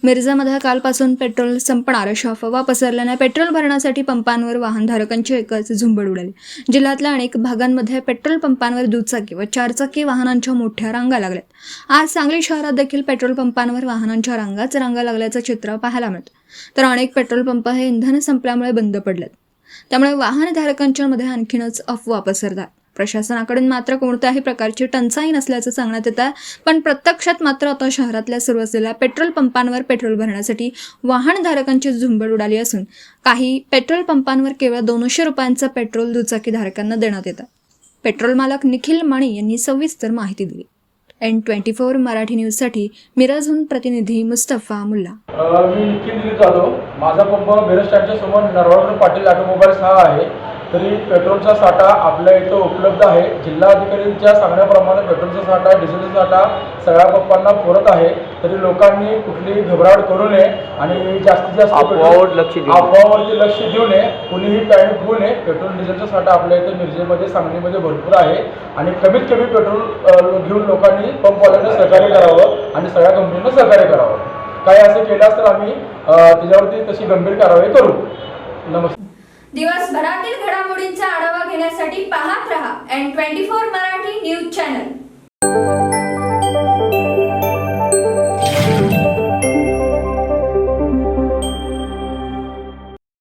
मिरजामध्ये कालपासून पेट्रोल संपणार अशी अफवा पसरल्याने पेट्रोल भरण्यासाठी पंपांवर वाहनधारकांची एकच झुंबड उडाली। जिल्ह्यातल्या अनेक भागांमध्ये पेट्रोल पंपांवर दुचाकी व चारचाकी वाहनांच्या मोठ्या रांगा लागल्यात। आज सांगली शहरात देखील पेट्रोल पंपांवर वाहनांच्या रांगा लागल्याचं चित्र पाहायला मिळतं। तर अनेक पेट्रोल पंप हे इंधन संपल्यामुळे बंद पडलेत। त्यामुळे वाहनधारकांच्या मध्ये आणखीनच अफवा पसरतात। प्रशासनाकडून मात्र कोणत्याही प्रकारची टंचाई नसल्याचं सांगण्यात येत आहे, पण प्रत्यक्षात मात्र आता शहरातल्या सुरू असलेल्या पेट्रोल पंपांवर पेट्रोल भरण्यासाठी वाहनधारकांची झुंबड उडाली असून काही पेट्रोल पंपांवर केवळ 200 रुपयांचं पेट्रोल दुचाकीधारकांना देण्यात येतं। पेट्रोल मालक निखिल माणी यांनी सविस्तर माहिती दिली। N24 मराठी न्यूजसाठी मिरजहून प्रतिनिधी मुस्तफा मुल्ला। मी निखिल दिलीप जाधव। माझा पंप मिरज स्टँडच्या समोर नरवाडकर पाटील ऑटोमोबाईल्स हा आहे। तरी पेट्रोलचा साठा आपल्या इथं उपलब्ध आहे। जिल्हाधिकाऱ्यांच्या सांगण्याप्रमाणे पेट्रोलचा साठा, डिझेलचा साठा सगळ्या पंपांना पुरत आहे। तरी लोकांनी कुठलीही घबराट करू नये आणि जास्तीत जास्त अफवावरती लक्ष देऊ नये, कुणीही पॅनिक होऊ नये। पेट्रोल डिझेलचा साठा आपल्या इथं मिरजेमध्ये, सांगलीमध्ये भरपूर आहे आणि कमीत कमी पेट्रोल घेऊन लोकांनी पंपवाल्यांना सहकार्य करावं आणि सगळ्या कंपनीनं सहकार्य करावं। काही असं केलं तर आम्ही त्याच्यावरती तशी गंभीर कारवाई करू। नमस्कार। दिवसभरातील घडामोडींचा आढावा घेण्यासाठी पाहत रहा N24 मराठी न्यूज चॅनल।